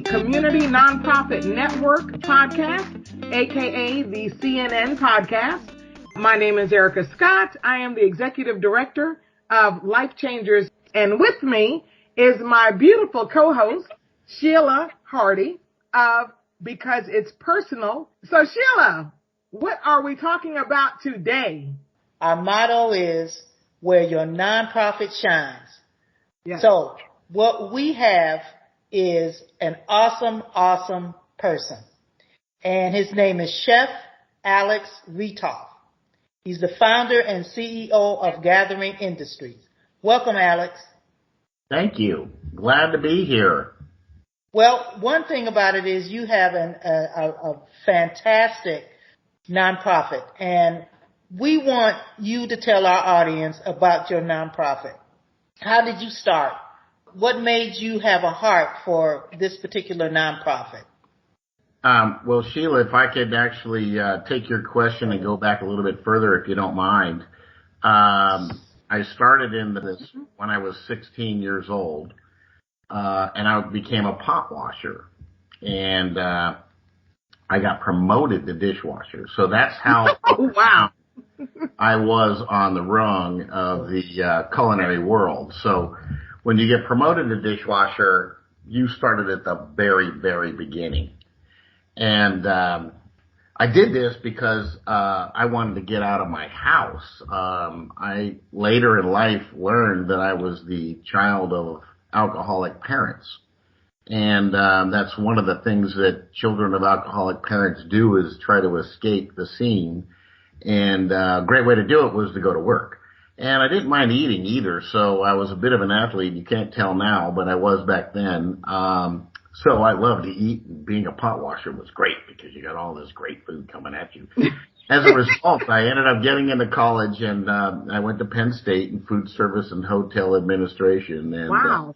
Community Nonprofit Network podcast, aka the CNN podcast. My name is Ericka Scott. I am the Executive Director of Life Changers, and with me is my beautiful co-host, Sheila Hardy of Because It's Personal. So Sheila, what are we talking about today? Our motto is where your nonprofit shines. Yes. So what we have is an awesome person. And his name is Chef Alex Reethof. He's the founder and CEO of Gathering Industries. Welcome, Alex. Thank you. Glad to be here. Well, one thing about it is you have a fantastic nonprofit, and we want you to tell our audience about your nonprofit. How did you start? What made you have a heart for this particular nonprofit? Well, Sheila, if I could actually take your question and go back a little bit further, if you don't mind. I started in this when I was 16 years old, and I became a pot washer, and I got promoted to dishwasher. So that's how Wow. I was on the rung of the culinary world. So when you get promoted to dishwasher, you started at the very, very beginning. And I did this because I wanted to get out of my house. I later in life learned that I was the child of alcoholic parents. And that's one of the things that children of alcoholic parents do, is try to escape the scene. And a great way to do it was to go to work. And I didn't mind eating either, so I was a bit of an athlete. You can't tell now, but I was back then. So I loved to eat, and being a pot washer was great because you got all this great food coming at you. As a result, I ended up getting into college, and I went to Penn State in food service and hotel administration. And Wow.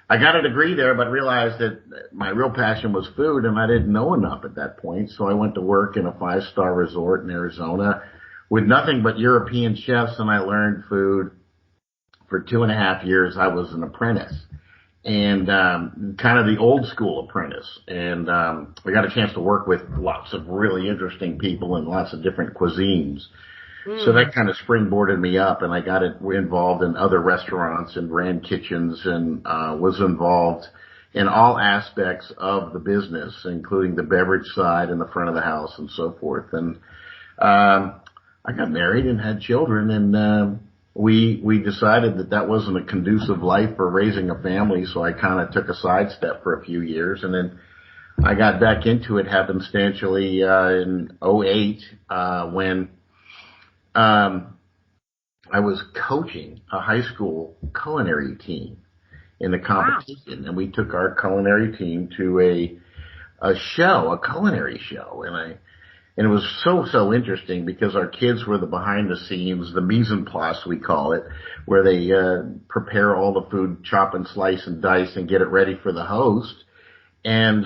I got a degree there, but realized that my real passion was food, and I didn't know enough at that point. So I went to work in a 5-star resort in Arizona with nothing but European chefs, and I learned food. For 2.5 years, I was an apprentice, and kind of the old school apprentice. And I got a chance to work with lots of really interesting people and lots of different cuisines. So that kind of springboarded me up, and I got involved in other restaurants and ran kitchens, and was involved in all aspects of the business, including the beverage side and the front of the house and so forth. And I got married and had children, and we decided that wasn't a conducive life for raising a family, so I kind of took a sidestep for a few years, and then I got back into it happenstantially in 2008 when I was coaching a high school culinary team in the competition. Wow. And we took our culinary team to a culinary show, and it was so interesting because our kids were the behind the scenes, the mise en place we call it, where they prepare all the food, chop and slice and dice and get it ready for the host. And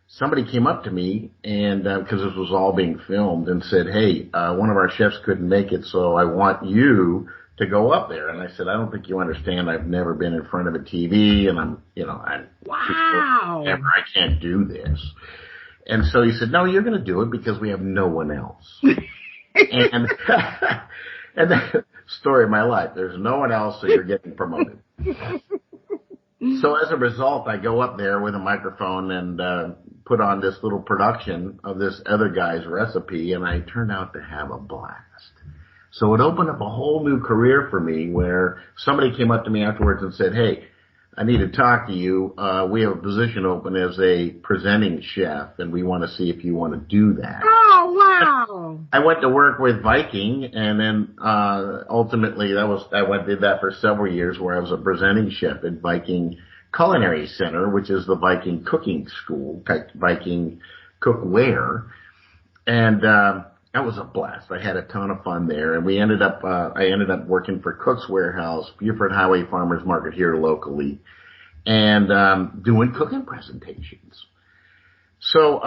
somebody came up to me, and because this was all being filmed, and said, "Hey, one of our chefs couldn't make it, so I want you to go up there." And I said, "I don't think you understand. I've never been in front of a TV, and I'm Wow. I can't do this." And so he said, "No, you're going to do it because we have no one else." and the story of my life, there's no one else, so you're getting promoted. So as a result, I go up there with a microphone and put on this little production of this other guy's recipe, and I turned out to have a blast. So it opened up a whole new career for me, where somebody came up to me afterwards and said, "Hey, I need to talk to you. We have a position open as a presenting chef, and we want to see if you want to do that." Oh, wow. I went to work with Viking, and then ultimately did that for several years, where I was a presenting chef at Viking Culinary Center, which is the Viking cooking school, Viking cookware. And that was a blast. I had a ton of fun there, and I ended up working for Cook's Warehouse, Buford Highway Farmers Market here locally, and doing cooking presentations. So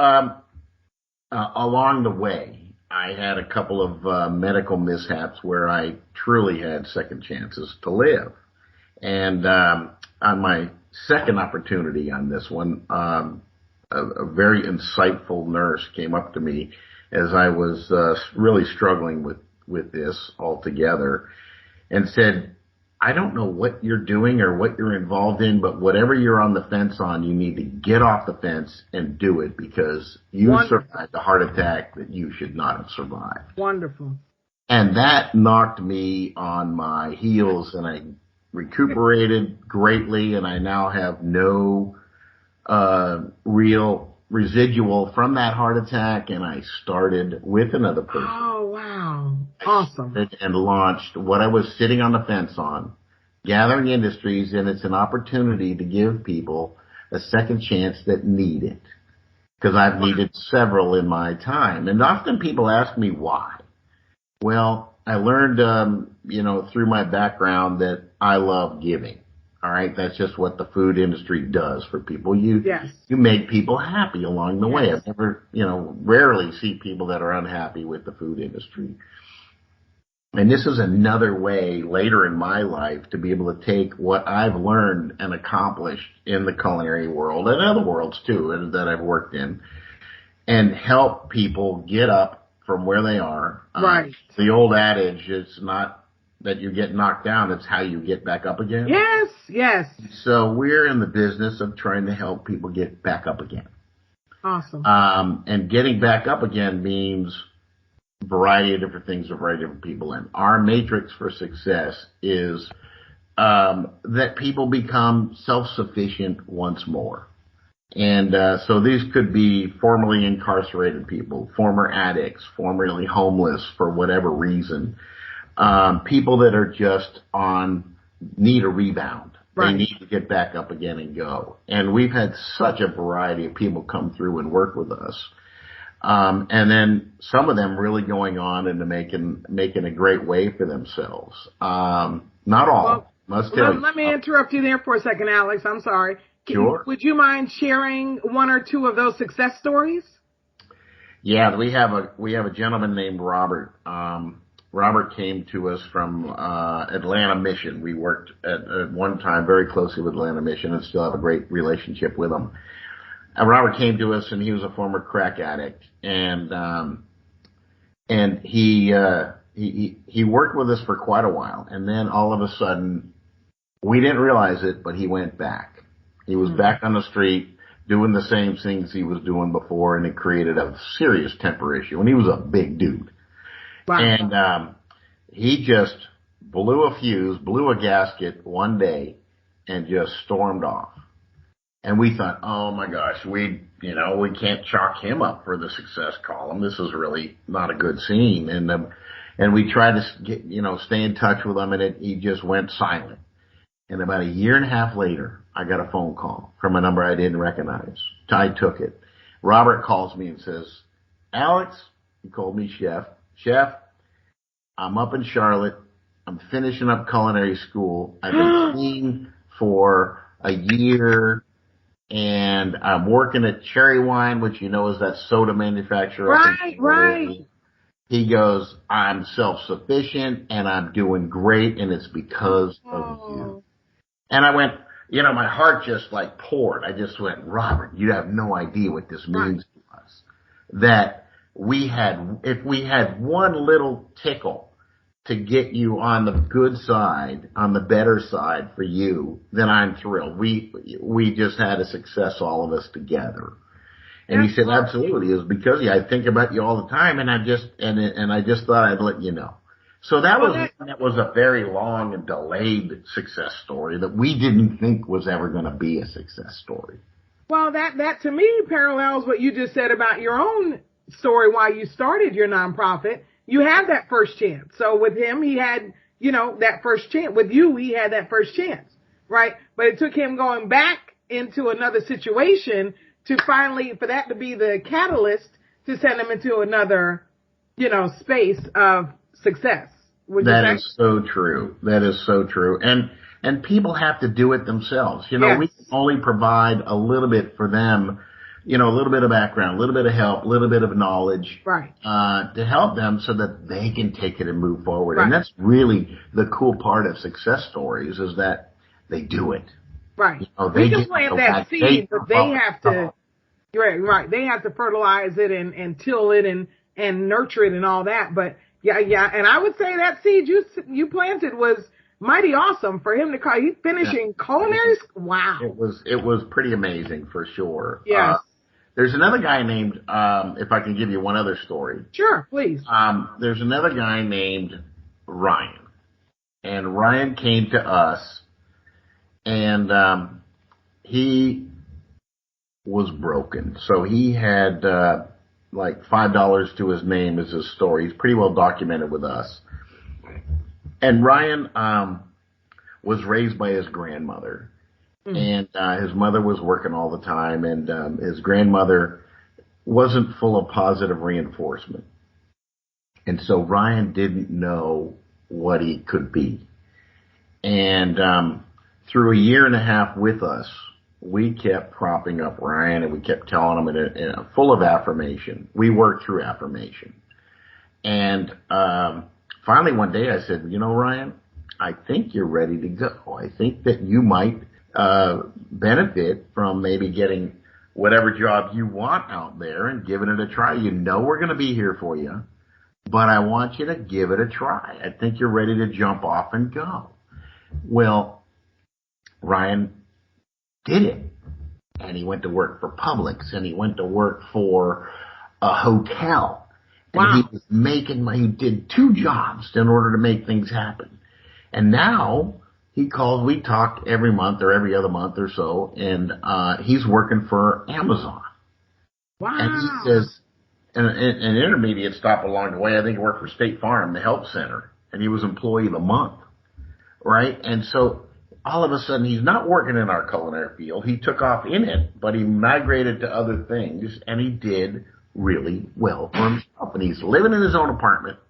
along the way, I had a couple of medical mishaps where I truly had second chances to live. And on my second opportunity on this one. A very insightful nurse came up to me as I was really struggling with this altogether and said, I don't know what you're doing or what you're involved in, but whatever you're on the fence on, you need to get off the fence and do it because you survived a heart attack that you should not have survived. Wonderful. And that knocked me on my heels, and I recuperated greatly, and I now have no real residual from that heart attack, and I started with another person. Oh, wow. Awesome. And launched what I was sitting on the fence on, Gathering Industries, and it's an opportunity to give people a second chance that need it. Because I've needed several in my time. And often people ask me why. Well, I learned, through my background that I love giving. All right. That's just what the food industry does for people. You make people happy along the way. I've never, rarely see people that are unhappy with the food industry. And this is another way later in my life to be able to take what I've learned and accomplished in the culinary world and other worlds too, and that I've worked in, and help people get up from where they are. Right. The old adage, it's not that you get knocked down, it's how you get back up again. Yes, yes. So we're in the business of trying to help people get back up again. Awesome. And getting back up again means variety of different things for variety of different people. And our matrix for success is that people become self-sufficient once more. And so these could be formerly incarcerated people, former addicts, formerly homeless for whatever reason, people that are just need a rebound. Right. They need to get back up again and go. And we've had such a variety of people come through and work with us. And then some of them really going on into making a great way for themselves. Not all. Let me interrupt you there for a second, Alex. I'm sorry. Sure. Would you mind sharing one or two of those success stories? Yeah, we have a gentleman named Robert. Robert came to us from Atlanta Mission. We worked at one time very closely with Atlanta Mission and still have a great relationship with them. And Robert came to us, and he was a former crack addict, and he worked with us for quite a while, and then all of a sudden, we didn't realize it, but he went back. He was back on the street doing the same things he was doing before, and it created a serious temper issue. And he was a big dude, wow. And he just blew a fuse, blew a gasket one day, and just stormed off. And we thought, oh my gosh, we can't chalk him up for the success column. This is really not a good scene. And we tried to stay in touch with him, and he just went silent. And about a year and a half later, I got a phone call from a number I didn't recognize. I took it. Robert calls me and says, Alex, he called me Chef, I'm up in Charlotte. I'm finishing up culinary school. I've been clean for a year. And I'm working at Cherry Wine, which is that soda manufacturer. Right. He goes, I'm self-sufficient and I'm doing great, and it's because of you. And I went, my heart just poured. I just went, Robert, you have no idea what this means to us. That if we had one little tickle to get you on the good side, on the better side for you, then I'm thrilled. We just had a success, all of us together. And he said, absolutely. It was because I think about you all the time, and I just thought I'd let you know. So that was a very long and delayed success story that we didn't think was ever going to be a success story. Well, that to me parallels what you just said about your own story, why you started your nonprofit. You had that first chance. So with him, he had, that first chance. With you, he had that first chance, right? But it took him going back into another situation to finally, for that to be the catalyst to send him into another, space of success. That is so true. That is so true. And people have to do it themselves. We can only provide a little bit for them, a little bit of background, a little bit of help, a little bit of knowledge, right, to help them so that they can take it and move forward. Right. And that's really the cool part of success stories is that they do it. Right. You know, We can plant that seed, but they have to, right. They have to fertilize it and till it and nurture it and all that. But yeah. And I would say that seed you planted was mighty awesome for him to call. He's finishing culinary. Wow. It was pretty amazing for sure. Yes. There's another guy named, if I can give you one other story. Sure, please. There's another guy named Ryan. And Ryan came to us, and he was broken. So he had like $5 to his name is his story. He's pretty well documented with us. And Ryan was raised by his grandmother. And his mother was working all the time, and his grandmother wasn't full of positive reinforcement. And so Ryan didn't know what he could be. And through a year and a half with us, we kept propping up Ryan, and we kept telling him full of affirmation. We worked through affirmation. And finally one day I said, you know, Ryan, I think you're ready to go. I think that you might benefit from maybe getting whatever job you want out there and giving it a try. You know we're going to be here for you, but I want you to give it a try. I think you're ready to jump off and go. Well, Ryan did it, and he went to work for Publix, and he went to work for a hotel. And wow. He was he did 2 jobs in order to make things happen. And now he calls, we talk every month or every other month or so, and he's working for Amazon. Wow. And he says, an intermediate stop along the way, I think he worked for State Farm, the help center, and he was employee of the month, right? And so all of a sudden he's not working in our culinary field. He took off in it, but he migrated to other things, and he did really well for himself. And he's living in his own apartment.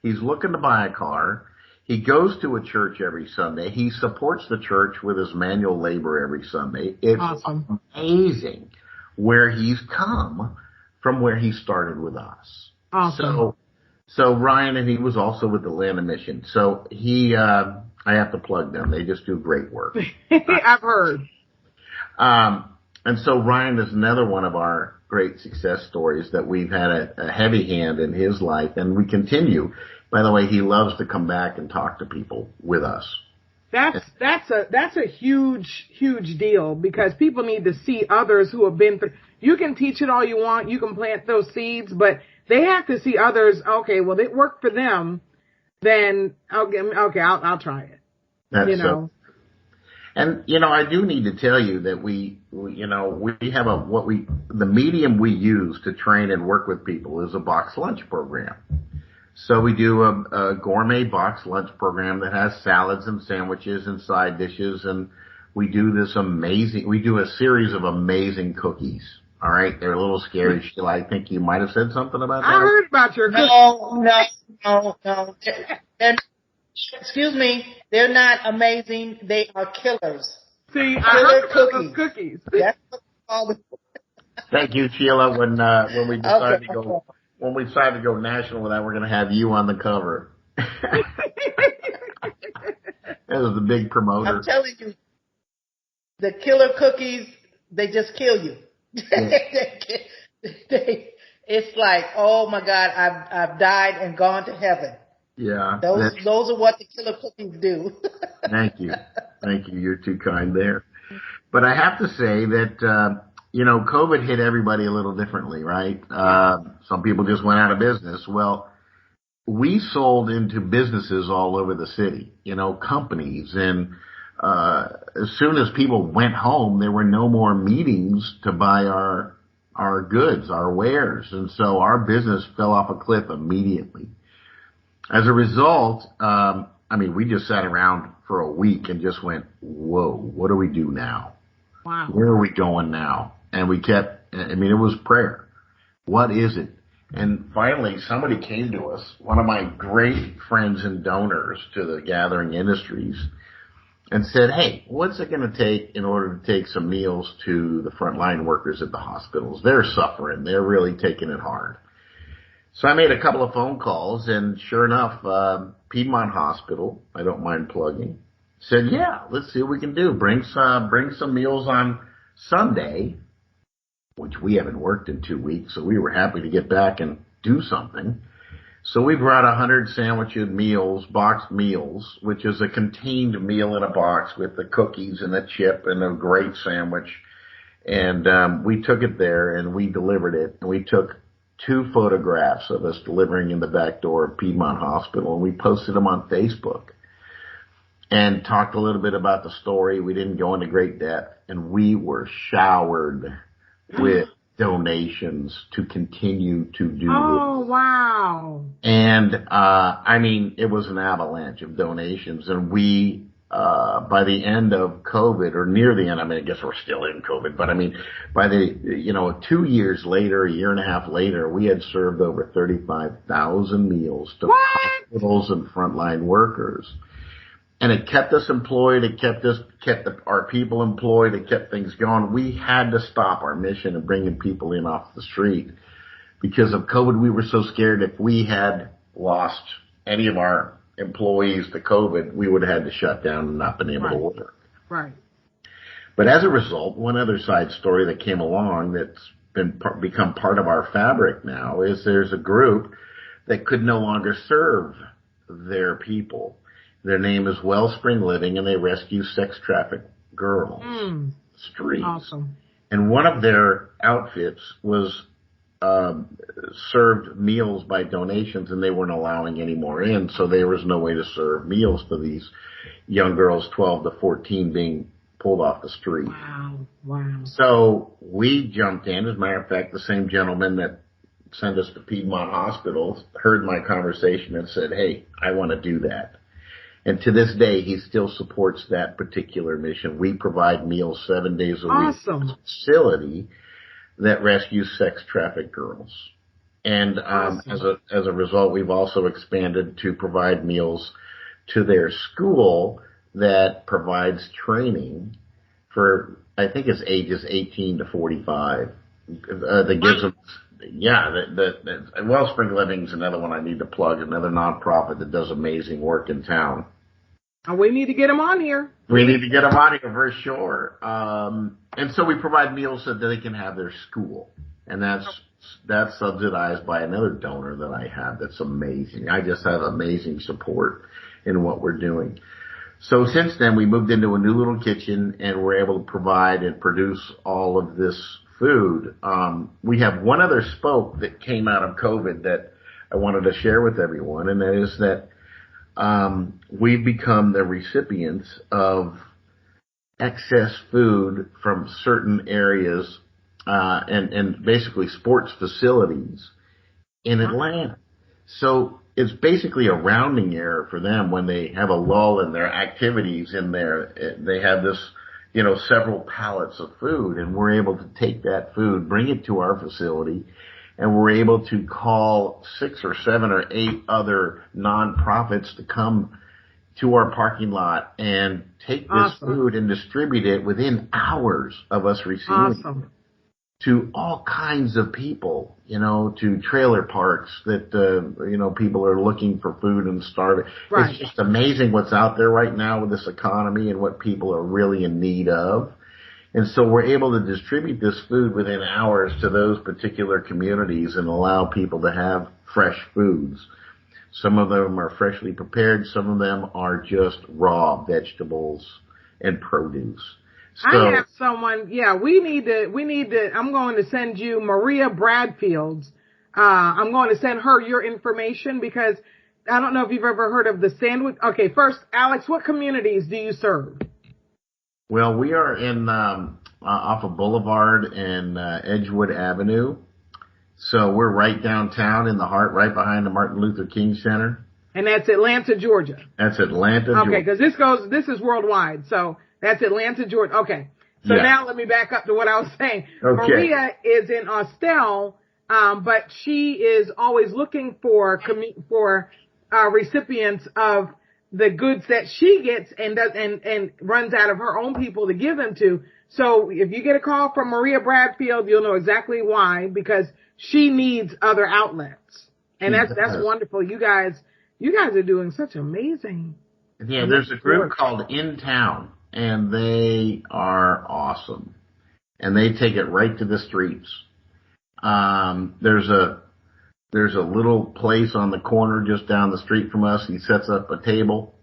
He's looking to buy a car. He goes to a church every Sunday. He supports the church with his manual labor every Sunday. It's awesome. Amazing where he's come from where he started with us. Awesome. So Ryan, and he was also with the Land of Mission. So I have to plug them. They just do great work. I've heard. And so Ryan is another one of our great success stories that we've had a heavy hand in his life, and we continue. By the way, he loves to come back and talk to people with us. That's a huge deal, because people need to see others who have been through. You can teach it all you want. You can plant those seeds, but they have to see others. Okay, well, it worked for them. Then okay, I'll try it. That's you know. And I do need to tell you that we have the medium we use to train and work with people is a box lunch program. So we do a gourmet box lunch program that has salads and sandwiches and side dishes, and we do a series of amazing cookies. All right, they're a little scary, Sheila. I think you might have said something about that. I heard about your cookies. No. Excuse me, they're not amazing. They are killers. See, I heard about those cookies. That's what we call them. Thank you, Sheila. When we decide to go. When we decide to go national with that, we're going to have you on the cover. That was the big promoter. I'm telling you, the killer cookies, they just kill you. Yeah. It's like, oh my God, I've died and gone to heaven. Yeah. Those are what the killer cookies do. Thank you. You're too kind there. But I have to say that, COVID hit everybody a little differently, right? Some people just went out of business. Well, we sold into businesses all over the city, companies. And as soon as people went home, there were no more meetings to buy our goods, our wares. And so our business fell off a cliff immediately. As a result, we just sat around for a week and just went, whoa, what do we do now? Wow. Where are we going now? And it was prayer. What is it? And finally, somebody came to us, one of my great friends and donors to the Gathering Industries, and said, hey, what's it going to take in order to take some meals to the frontline workers at the hospitals? They're suffering. They're really taking it hard. So I made a couple of phone calls, and sure enough, Piedmont Hospital, I don't mind plugging, said, yeah, let's see what we can do. Bring some meals on Sunday, which we haven't worked in 2 weeks, so we were happy to get back and do something. So we brought 100 sandwiches, meals, boxed meals, which is a contained meal in a box with the cookies and the chip and a great sandwich. And we took it there and we delivered it. And we took 2 photographs of us delivering in the back door of Piedmont Hospital, and we posted them on Facebook and talked a little bit about the story. We didn't go into great depth, and we were showered with donations to continue to do Oh, this. wow. And, I mean, it was an avalanche of donations, and we, by the end of COVID, or near the end, I mean, I guess we're still in COVID, but I mean, by 2 years later, a year and a half later, we had served over 35,000 meals to hospitals and frontline workers. And it kept us employed. It kept our people employed. It kept things going. We had to stop our mission of bringing people in off the street because of COVID. We were so scared if we had lost any of our employees to COVID, we would have had to shut down and not been able to work. Right. But as a result, one other side story that came along that's become part of our fabric now is there's a group that could no longer serve their people. Their name is Wellspring Living, and they rescue sex trafficked girls. Streets. Awesome. And one of their outfits was served meals by donations, and they weren't allowing any more in, so there was no way to serve meals to these young girls, 12 to 14, being pulled off the street. Wow. So we jumped in. As a matter of fact, the same gentleman that sent us to Piedmont Hospital heard my conversation and said, hey, I want to do that. And to this day, he still supports that particular mission. We provide meals 7 days a week at a facility that rescues sex trafficked girls. And as a result, we've also expanded to provide meals to their school that provides training for, I think it's ages 18 to 45. That gives them, Wellspring Living is another one I need to plug, another nonprofit that does amazing work in town. We need to get them on here. We need to get them on here for sure. And so we provide meals so that they can have their school. And that's subsidized by another donor that I have that's amazing. I just have amazing support in what we're doing. So since then, we moved into a new little kitchen, and we're able to provide and produce all of this food. We have one other spoke that came out of COVID that I wanted to share with everyone, and that is that we've become the recipients of excess food from certain areas and basically sports facilities in Atlanta. So it's basically a rounding error for them when they have a lull in their activities in there. They have this, several pallets of food, and we're able to take that food, bring it to our facility, and we're able to call 6 or 7 or 8 other nonprofits to come to our parking lot and take this food and distribute it within hours of us receiving it to all kinds of people, to trailer parks that, people are looking for food and starving. Right. It's just amazing what's out there right now with this economy and what people are really in need of. And so we're able to distribute this food within hours to those particular communities and allow people to have fresh foods. Some of them are freshly prepared. Some of them are just raw vegetables and produce. So, I have someone, we need to, I'm going to send you Maria Bradfield's. I'm going to send her your information because I don't know if you've ever heard of the sandwich. Okay, first, Alex, what communities do you serve? Well, we are in off of Boulevard and Edgewood Avenue. So we're right downtown in the heart, right behind the Martin Luther King Center. And that's Atlanta, Georgia. That's Atlanta, Georgia. Okay, because this is worldwide. So that's Atlanta, Georgia. Okay. So now let me back up to what I was saying. Okay. Maria is in Austell, but she is always looking for recipients of the goods that she gets and runs out of her own people to give them to. So if you get a call from Maria Bradfield, you'll know exactly why, because she needs other outlets. And that's wonderful. You guys are doing such amazing Yeah, there's a group called In Town, and they are awesome. And they take it right to the streets. There's a little place on the corner just down the street from us. He sets up a table.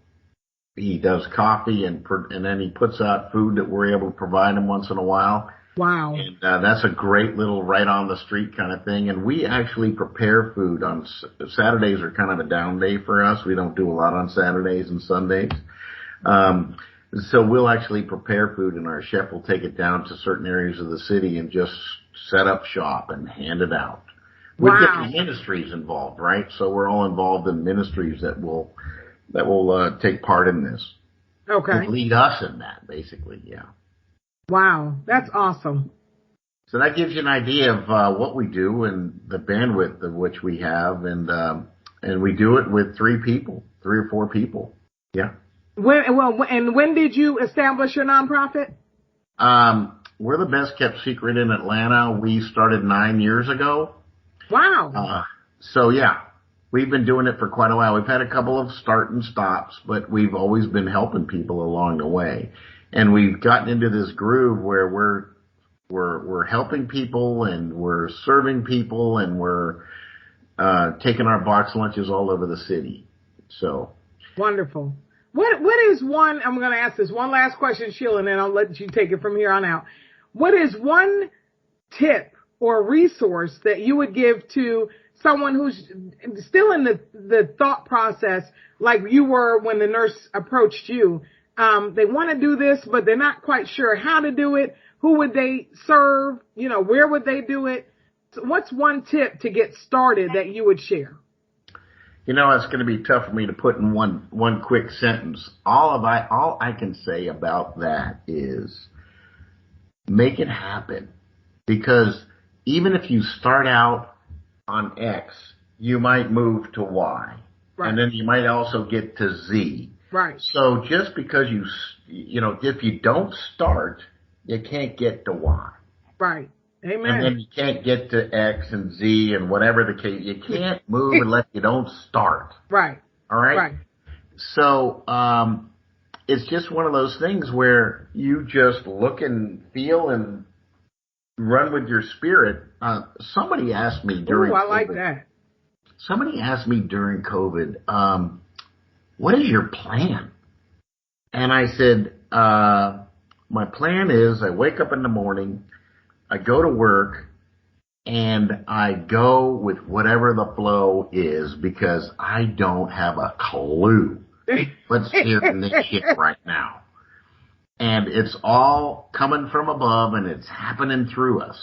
He does coffee and then he puts out food that we're able to provide him once in a while. Wow. And that's a great little right on the street kind of thing. And we actually prepare food on Saturdays are kind of a down day for us. We don't do a lot on Saturdays and Sundays. So we'll actually prepare food and our chef will take it down to certain areas of the city and just set up shop and hand it out. With different ministries involved, right? So we're all involved in ministries that will take part in this. Okay. And lead us in that, basically, yeah. Wow, that's awesome. So that gives you an idea of what we do and the bandwidth of which we have, and we do it with 3 or 4 people. Yeah. When did you establish your nonprofit? We're the best kept secret in Atlanta. We started 9 years ago. Wow. So yeah, we've been doing it for quite a while. We've had a couple of start and stops, but we've always been helping people along the way. And we've gotten into this groove where we're helping people and we're serving people and we're taking our box lunches all over the city. So wonderful. What is one? I'm going to ask this one last question, Sheila, and then I'll let you take it from here on out. What is one tip or resource that you would give to someone who's still in the thought process like you were when the nurse approached you? They want to do this, but they're not quite sure how to do it. Who would they serve? Where would they do it? So what's one tip to get started that you would share? It's going to be tough for me to put in one quick sentence. All I can say about that is make it happen. Because even if you start out on X, you might move to Y. Right. And then you might also get to Z. Right. So just because if you don't start, you can't get to Y. Right. Amen. And then you can't get to X and Z and whatever the case. You can't move unless you don't start. Right. All right? Right. So it's just one of those things where you just look and feel and run with your spirit. Somebody asked me during COVID. I like that. Somebody asked me during COVID, what is your plan? And I said, my plan is I wake up in the morning, I go to work, and I go with whatever the flow is because I don't have a clue what's steering this ship right now. And it's all coming from above and it's happening through us.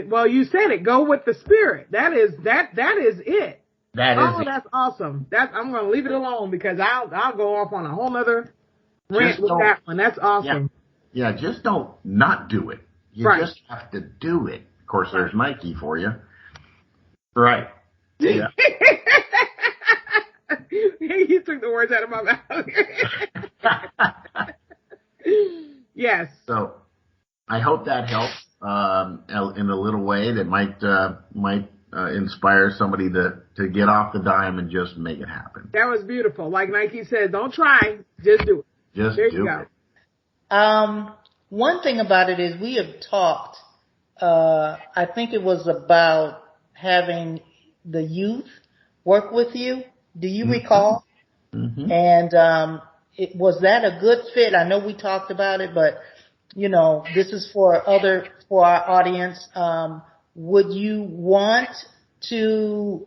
Well, you said it. Go with the spirit. That is it. That is it. That's awesome. I'm going to leave it alone because I'll go off on a whole nother rant with that one. That's awesome. Yeah, just don't not do it. You just have to do it. Of course, there's Nike for you. Right. Yeah. You took the words out of my mouth. Yes. So I hope that helps in a little way that might inspire somebody to get off the dime and just make it happen. That was beautiful. Like Nike said, don't try, just do it. Just there do you go. it. One thing about it is we have talked, I think it was about having the youth work with you. Do you recall? Mm-hmm. And was that a good fit? I know we talked about it, but this is for our audience. Would you want to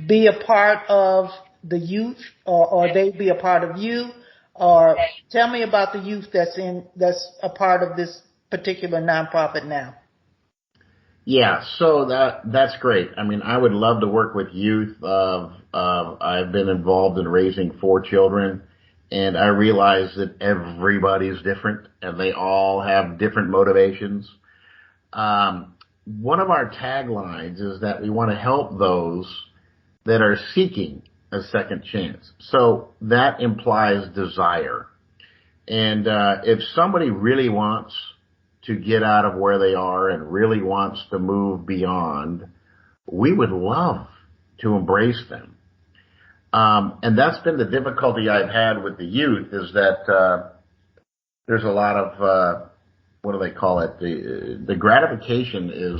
be a part of the youth, or they be a part of you? Or tell me about the youth that's a part of this particular nonprofit now. Yeah, so that's great. I mean, I would love to work with youth. I've been involved in raising 4 children, and I realize that everybody's different, and they all have different motivations. One of our taglines is that we want to help those that are seeking a second chance. So that implies desire. And if somebody really wants to get out of where they are and really wants to move beyond, we would love to embrace them. And that's been the difficulty I've had with the youth is that, there's a lot of, what do they call it? The gratification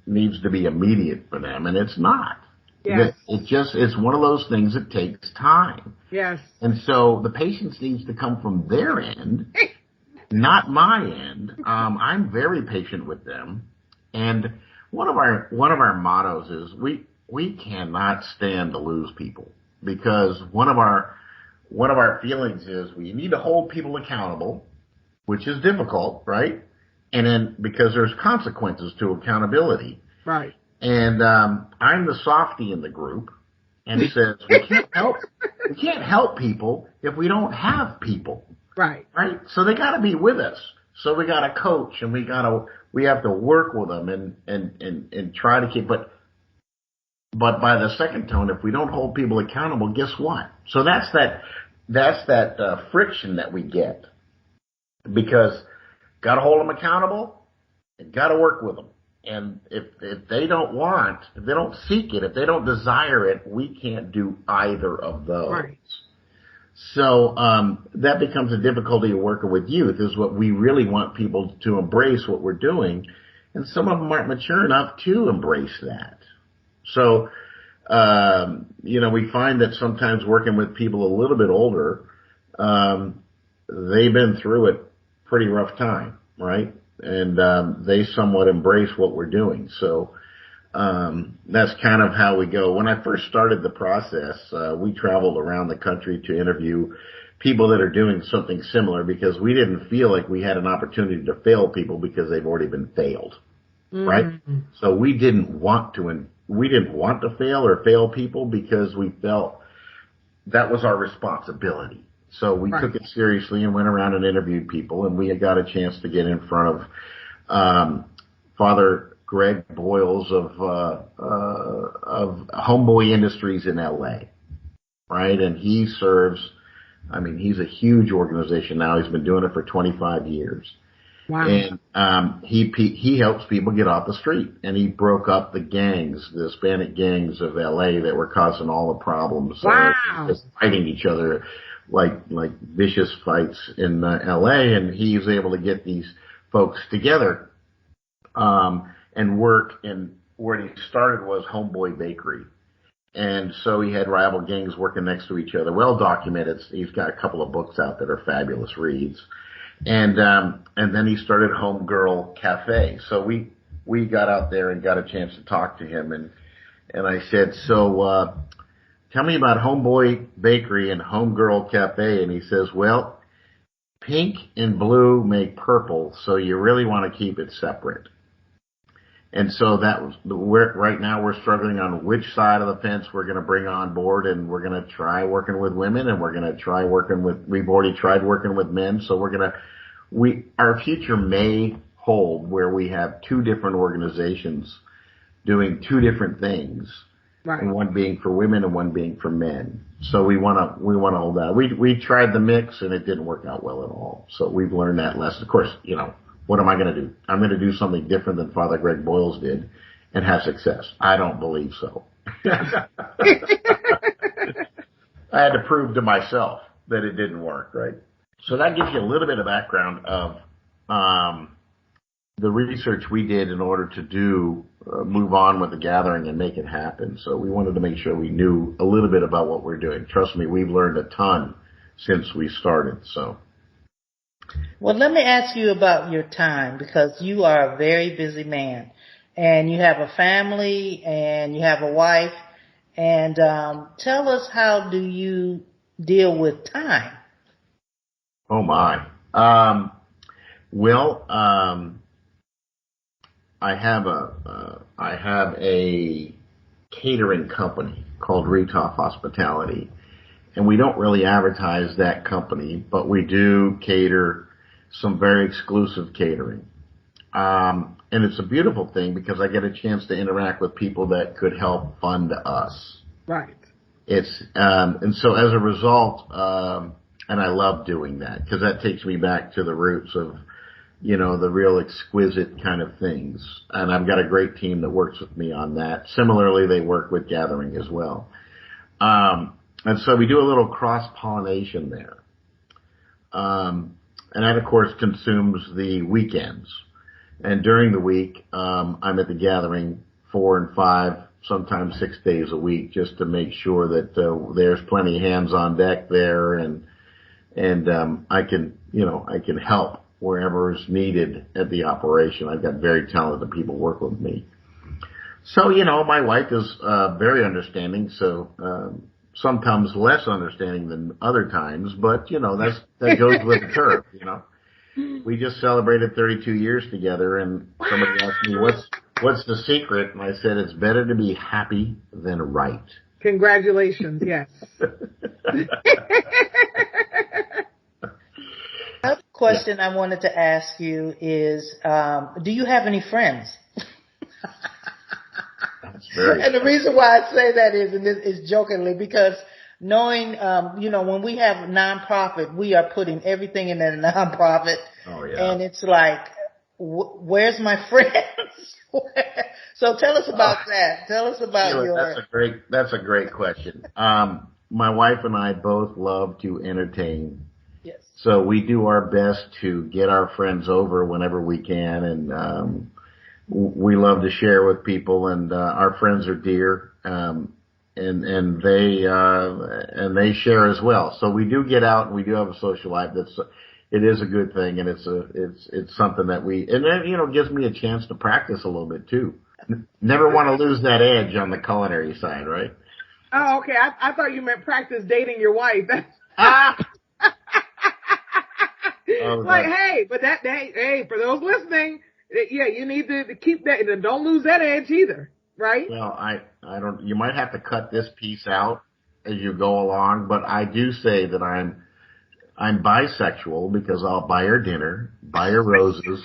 needs to be immediate for them, and it's not. Yes. It's one of those things that takes time. Yes. And so the patience needs to come from their end, not my end. I'm very patient with them. And one of our mottos is we cannot stand to lose people, because one of our feelings is we need to hold people accountable, which is difficult, right? And then because there's consequences to accountability. Right. And I'm the softy in the group, and he says we can't help people if we don't have people. Right. Right. So they got to be with us. So we got to coach, and we have to work with them and try to keep. But by the second tone, if we don't hold people accountable, guess what? So that's that friction that we get, because got to hold them accountable and got to work with them. And if they don't seek it, if they don't desire it, we can't do either of those. Right. So that becomes a difficulty of working with youth, is what we really want people to embrace what we're doing. And some of them aren't mature enough to embrace that. So, we find that sometimes working with people a little bit older, they've been through a pretty rough time, right? And they somewhat embrace what we're doing. So that's kind of how we go. When I first started the process, we traveled around the country to interview people that are doing something similar, because we didn't feel like we had an opportunity to fail people because they've already been failed, right? So we didn't want to fail or fail people, because we felt that was our responsibility. So we took it seriously and went around and interviewed people, and we got a chance to get in front of Father Greg Boyles of Homeboy Industries in LA, right? And he serves, he's a huge organization now. He's been doing it for 25 years. Wow. And he helps people get off the street, and he broke up the Hispanic gangs of LA that were causing all the problems. Wow. Just fighting each other like vicious fights in LA, and he was able to get these folks together and work. And where he started was Homeboy Bakery. And so he had rival gangs working next to each other, well documented. He's got a couple of books out that are fabulous reads. And then he started Homegirl Cafe. So we got out there and got a chance to talk to him, and I said, so tell me about Homeboy Bakery and Homegirl Cafe. And he says, well, pink and blue make purple, so you really want to keep it separate. And so right now we're struggling on which side of the fence we're going to bring on board, and we're going to try working with women, and we're going to try we've already tried working with men. So our future may hold where we have two different organizations doing two different things. Right. And one being for women and one being for men. So we want to hold that. We tried the mix, and it didn't work out well at all. So we've learned that lesson. Of course, what am I going to do? I'm going to do something different than Father Greg Boyles did and have success. I don't believe so. I had to prove to myself that it didn't work, right? So that gives you a little bit of background of the research we did in order to move on with the gathering and make it happen. So we wanted to make sure we knew a little bit about what we're doing. Trust me, we've learned a ton since we started. So. Well, let me ask you about your time, because you are a very busy man, and you have a family, and you have a wife, and tell us, how do you deal with time? Oh my. I have a catering company called Reethof Hospitality, and we don't really advertise that company, but we do cater some very exclusive catering. And it's a beautiful thing, because I get a chance to interact with people that could help fund us. Right. And so as a result, and I love doing that, because that takes me back to the roots of, the real exquisite kind of things. And I've got a great team that works with me on that. Similarly, they work with gathering as well. And so we do a little cross-pollination there. And that, of course, consumes the weekends. And during the week, I'm at the gathering 4 and 5, sometimes 6 days a week, just to make sure that there's plenty of hands on deck there, and I can help wherever is needed at the operation. I've got very talented people work with me. So, my wife is very understanding, so sometimes less understanding than other times, but that goes with the curve. We just celebrated 32 years together, and somebody asked me what's the secret, and I said it's better to be happy than right. Congratulations, yes. Another question I wanted to ask you is, do you have any friends? And the reason why I say that is jokingly, because knowing, when we have a nonprofit, we are putting everything in that nonprofit. Oh, yeah. And it's like, where's my friends? So tell us about that. Tell us about Sheila, that's a great question. My wife and I both love to entertain. Yes. So we do our best to get our friends over whenever we can, and we love to share with people, and our friends are dear, and they share as well. So we do get out, and we do have a social life. It is a good thing, and it's something that it gives me a chance to practice a little bit too. Never want to lose that edge on the culinary side, right? Oh, okay. I thought you meant practice dating your wife. Hey, for those listening, yeah, you need to keep that, and don't lose that edge either, right? Well, I don't, you might have to cut this piece out as you go along, but I do say that I'm bisexual, because I'll buy her dinner, buy her roses,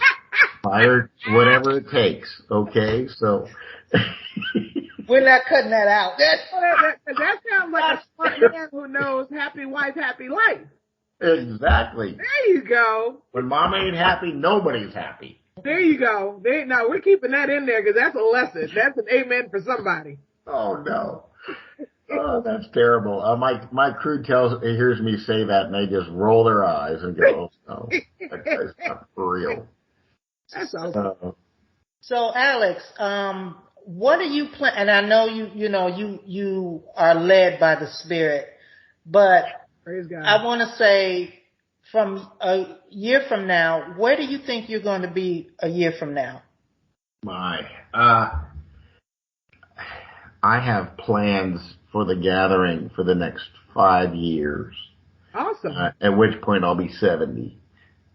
buy her whatever it takes, okay? So. We're not cutting that out. That sounds like a smart man who knows happy wife, happy life. Exactly. There you go. When mom ain't happy, nobody's happy. There you go. No, we're keeping that in there, because that's a lesson. That's an amen for somebody. Oh, no. Oh, that's terrible. My crew hears me say that, and they just roll their eyes and go, "Oh no, that guy's not for real." That's awesome. So, Alex, what are you planning? And I know you are led by the Spirit, but praise God. I want to say, from a year from now, where do you think you're going to be a year from now? I have plans for the gathering for the next 5 years. Awesome. At which point I'll be 70.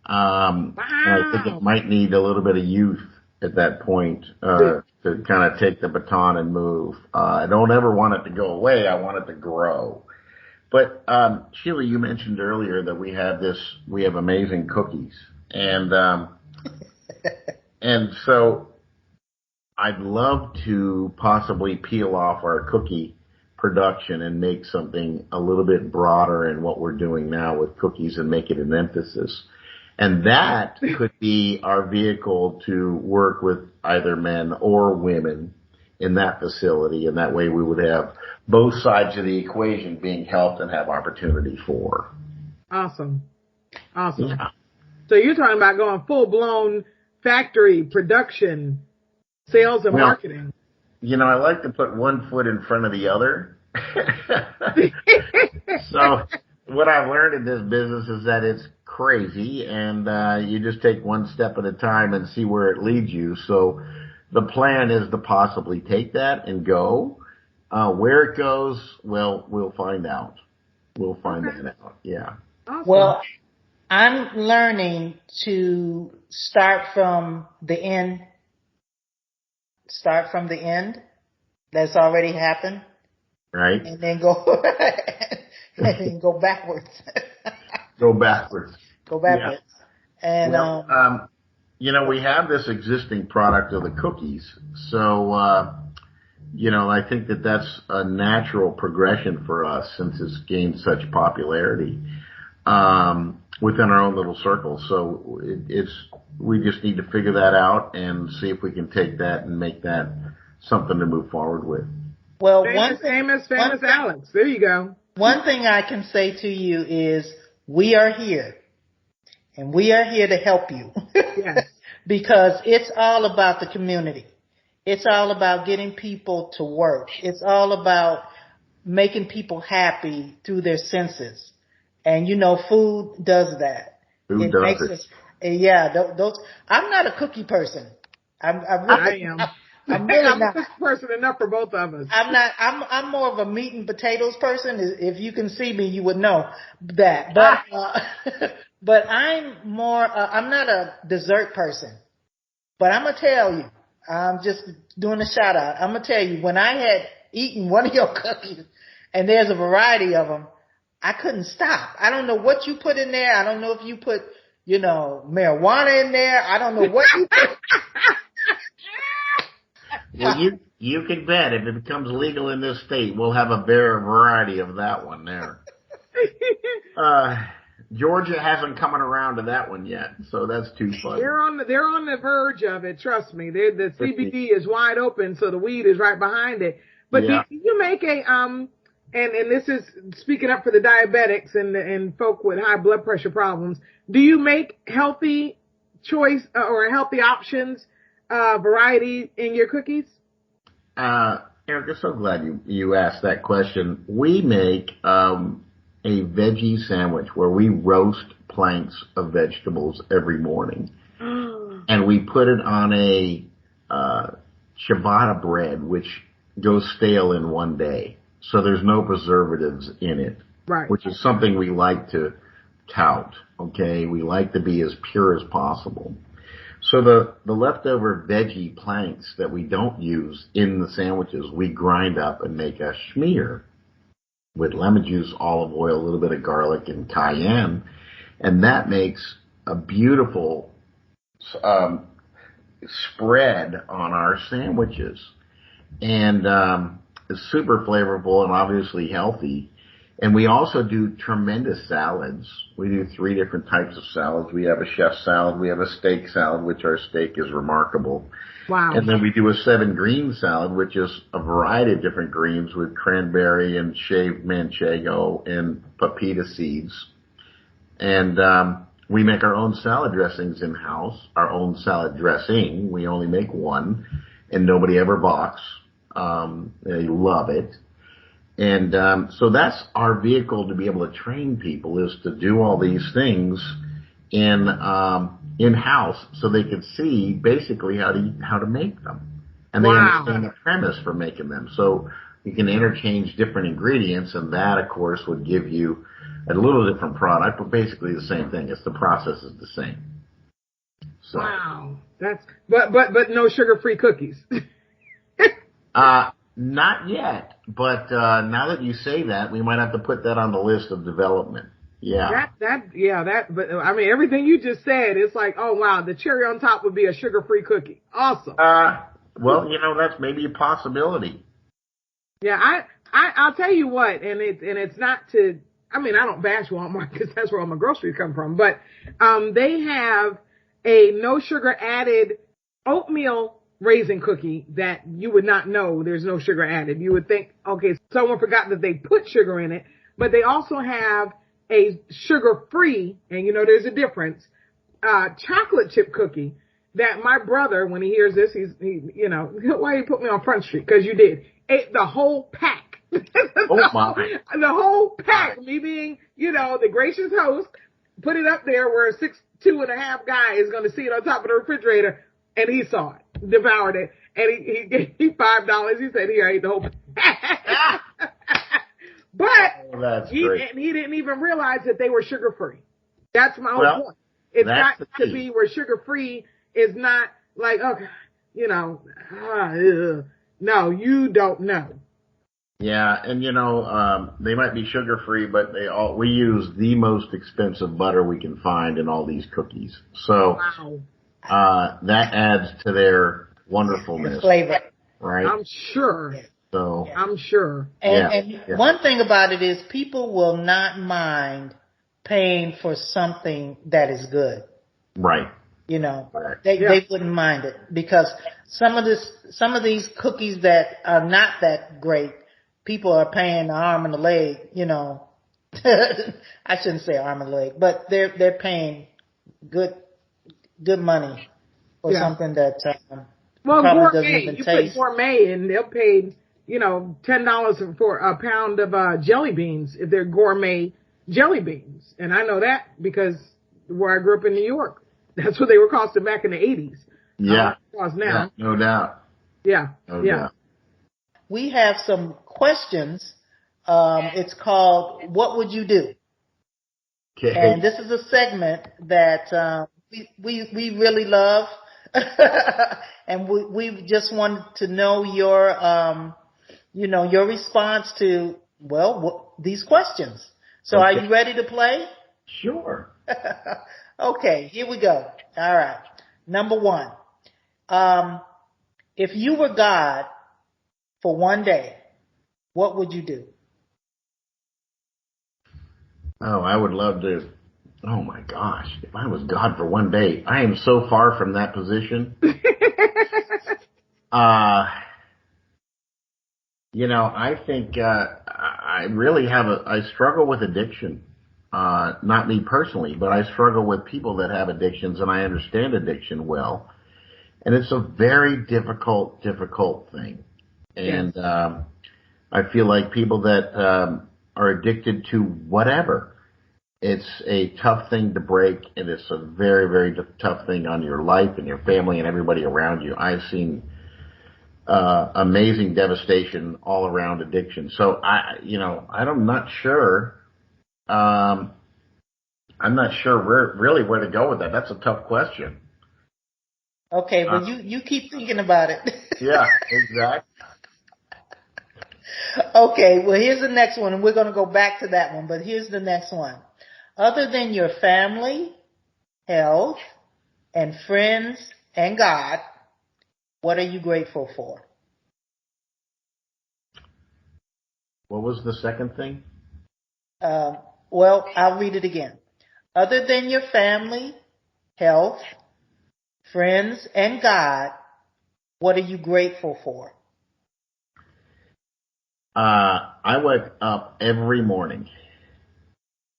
Wow. And I think it might need a little bit of youth at that point, to kind of take the baton and move. I don't ever want it to go away. I want it to grow. But, Sheila, you mentioned earlier that we have amazing cookies. And so I'd love to possibly peel off our cookie production and make something a little bit broader in what we're doing now with cookies, and make it an emphasis. And that could be our vehicle to work with either men or women in that facility. And that way we would have both sides of the equation being helped and have opportunity for. Awesome. Awesome. Yeah. So you're talking about going full-blown factory production, sales and marketing. I like to put one foot in front of the other. So what I've learned in this business is that it's crazy, and you just take one step at a time and see where it leads you. So the plan is to possibly take that and go. Where it goes, well, we'll find out. We'll find that out. Yeah. Awesome. Well, I'm learning to start from the end. Start from the end. That's already happened. Right. And then go and then go backwards. Go backwards. Go backwards. Yeah. And we have this existing product of the cookies. So I think that that's a natural progression for us, since it's gained such popularity within our own little circle. So we just need to figure that out and see if we can take that and make that something to move forward with. Well, famous Alex. There you go. One thing I can say to you is we are here, and we are here to help you. Yes. Because it's all about the community. It's all about getting people to work. It's all about making people happy through their senses. And food does that. Food does it. Yeah, those. I'm not a cookie person. I am. I'm really I'm not. a cookie person enough for both of us. I'm not. I'm more of a meat and potatoes person. If you can see me, you would know that. But but I'm more. I'm not a dessert person. But I'm gonna tell you. I'm just doing a shout out. I'm gonna tell you, when I had eaten one of your cookies, and there's a variety of them, I couldn't stop. I don't know what you put in there. I don't know if you put, marijuana in there. I don't know what you put. Well, you can bet if it becomes legal in this state, we'll have a bare variety of that one there. Georgia hasn't coming around to that one yet, so that's too funny. They're on the verge of it. Trust me. The CBD is wide open, so the weed is right behind it. But do you make a and this is speaking up for the diabetics and folk with high blood pressure problems. Do you make healthy choice or healthy options variety in your cookies? Ericka, so glad you asked that question. We make a veggie sandwich where we roast planks of vegetables every morning. And we put it on a ciabatta bread, which goes stale in one day. So there's no preservatives in it. Right. Which is something we like to tout, okay? We like to be as pure as possible. So the leftover veggie planks that we don't use in the sandwiches, we grind up and make a schmear with lemon juice, olive oil, a little bit of garlic, and cayenne. And that makes a beautiful spread on our sandwiches. And it's super flavorful and obviously healthy. And we also do tremendous salads. We do 3 different types of salads. We have a chef salad. We have a steak salad, which our steak is remarkable. Wow. And then we do a 7 green salad, which is a variety of different greens with cranberry and shaved manchego and pepita seeds. And we make our own salad dressings in-house, our own salad dressing. We only make one, and nobody ever balks. They love it. And so that's our vehicle to be able to train people, is to do all these things in-house so they could see basically how to make them. And they understand the premise for making them. So you can interchange different ingredients, and that, of course, would give you a little different product, but basically the same thing. It's the process is the same. So. Wow. That's but no sugar-free cookies. Not yet, but now that you say that, we might have to put that on the list of development. Yeah. But I mean, everything you just said, it's like, oh wow, the cherry on top would be a sugar-free cookie. Awesome. Well, that's maybe a possibility. Yeah, I'll tell you what, and it's not to, I mean, I don't bash Walmart because that's where all my groceries come from, but they have a no sugar added oatmeal raisin cookie that you would not know there's no sugar added. You would think, okay, someone forgot that they put sugar in it, but they also have a sugar-free, and there's a difference, chocolate chip cookie that my brother, when he hears this, why you put me on Front Street? Because you did. Ate the whole pack. The whole pack. Me being, the gracious host, put it up there where a 6'2.5" guy is going to see it on top of the refrigerator, and he saw it, devoured it, and he gave me $5. He said, here, I ate the whole pack. But he didn't even realize that they were sugar-free. That's my whole point. It's got to be where sugar-free is not like, okay, no, you don't know. Yeah, and they might be sugar-free, but we use the most expensive butter we can find in all these cookies. So that adds to their wonderfulness. Flavor. Right? I'm sure. So I'm sure. And one thing about it is people will not mind paying for something that is good. Right. They wouldn't mind it, because some of these cookies that are not that great, people are paying the arm and the leg, I shouldn't say arm and leg, but they're paying good money for something that probably gourmet, doesn't even you taste. put gourmet and they'll pay, $10 for a pound of jelly beans if they're gourmet jelly beans. And I know that because where I grew up in New York, that's what they were costing back in the 80s. Yeah. Cost now. Yeah, no doubt. Yeah. No doubt. We have some questions. It's called "What Would You Do?" Okay. And this is a segment that we really love, and we just wanted to know your your response to these questions. So, Are you ready to play? Sure. Okay, here we go. All right. Number 1, if you were God for one day, what would you do? Oh, I would love to. Oh my gosh. If I was God for one day, I am so far from that position. I think, I really I struggle with addiction. Not me personally, but I struggle with people that have addictions, and I understand addiction well. And it's a very difficult thing. And, I feel like people that, are addicted to whatever, it's a tough thing to break, and it's a very, very tough thing on your life and your family and everybody around you. I've seen amazing devastation all around addiction. So I'm not sure. I'm not sure where to go with that. That's a tough question. Okay, well you keep thinking about it. Yeah, exactly. Okay, well here's the next one, and we're going to go back to that one, but here's the next one. Other than your family, health, and friends and God, what are you grateful for? What was the second thing? Well, I'll read it again. Other than your family, health, friends, and God, what are you grateful for? I wake up every morning,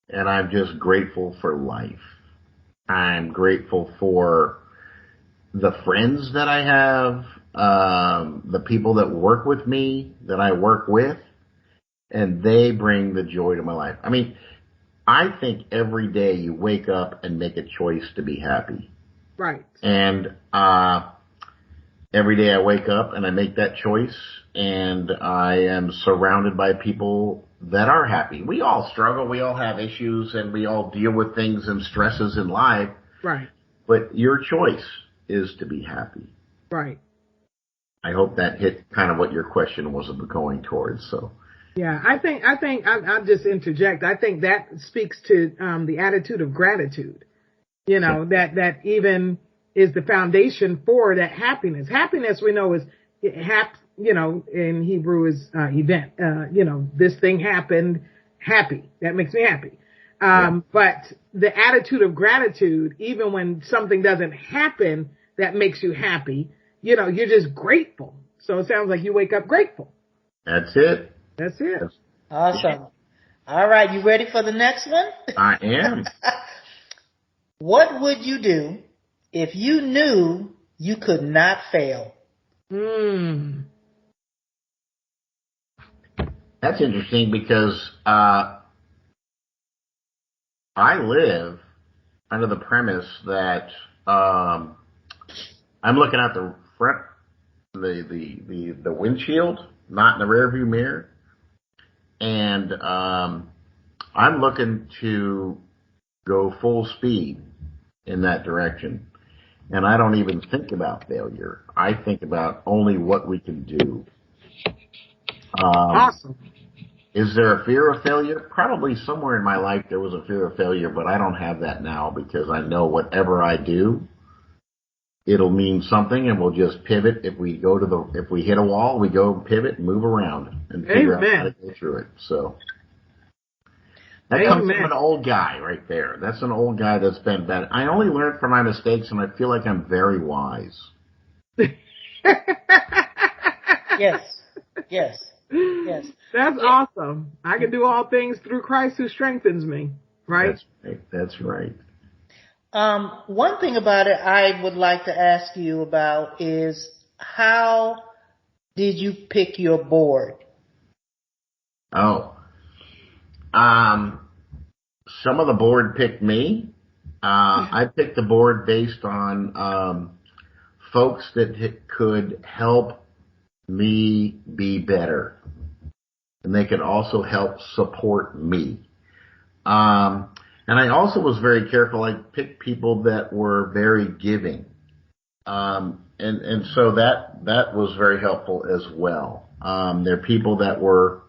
and I'm just grateful for life. I'm grateful for the friends that I have, the people that work with me, that I work with, and they bring the joy to my life. I mean, I think every day you wake up and make a choice to be happy. Right. And every day I wake up and I make that choice, and I am surrounded by people that are happy. We all struggle, we all have issues, and we all deal with things and stresses in life. Right. But your choice is to be happy. Right. I hope that hit kind of what your question was going towards. So. Yeah, I think I'll just interject. I think that speaks to the attitude of gratitude. That even is the foundation for that happiness. Happiness, we know, is in Hebrew is event. This thing happened, happy. That makes me happy. But the attitude of gratitude, even when something doesn't happen that makes you happy, you're just grateful. So it sounds like you wake up grateful. That's it. That's it. Awesome. All right, you ready for the next one? I am. What would you do if you knew you could not fail? That's interesting because I live under the premise that I'm looking out the front, the windshield, not in the rearview mirror, and I'm looking to go full speed in that direction. And I don't even think about failure. I think about only what we can do. Awesome. Is there a fear of failure? Probably somewhere in my life there was a fear of failure, but I don't have that now because I know whatever I do, it'll mean something, and we'll just pivot. If we hit a wall, we go pivot and move around and figure out how to go through it. So that comes from an old guy right there. That's an old guy that's been bad. I only learn from my mistakes, and I feel like I'm very wise. Yes. Yes. That's awesome. I can do all things through Christ who strengthens me. Right? That's right. One thing about it I would like to ask you about is how did you pick your board? Oh, some of the board picked me. I picked the board based on folks that could help me be better, and they could also help support me. And I also was very careful. I picked people that were very giving. And so that was very helpful as well. They're people that were,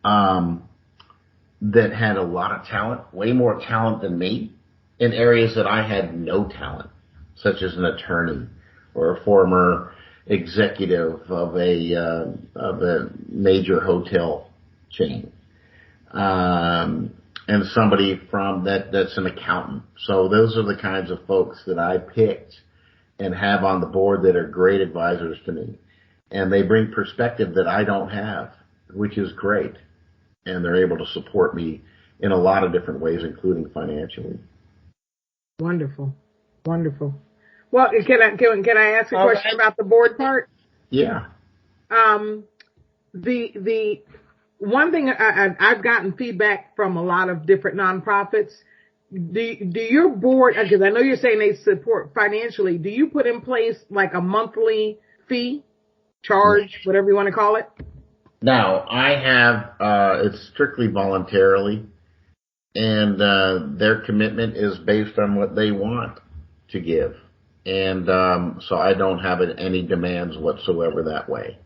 that had a lot of talent, way more talent than me in areas that I had no talent, such as an attorney or a former executive of a major hotel chain. And somebody from that's an accountant. So those are the kinds of folks that I picked and have on the board that are great advisors to me. And they bring perspective that I don't have, which is great. And they're able to support me in a lot of different ways, including financially. Wonderful. Wonderful. Well, can I ask a question about the board part? Yeah. The one thing I've gotten feedback from a lot of different nonprofits. Do your board, because I know you're saying they support financially, do you put in place like a monthly fee, charge, whatever you want to call it? No, I have, it's strictly voluntarily, and their commitment is based on what they want to give. And so I don't have any demands whatsoever that way.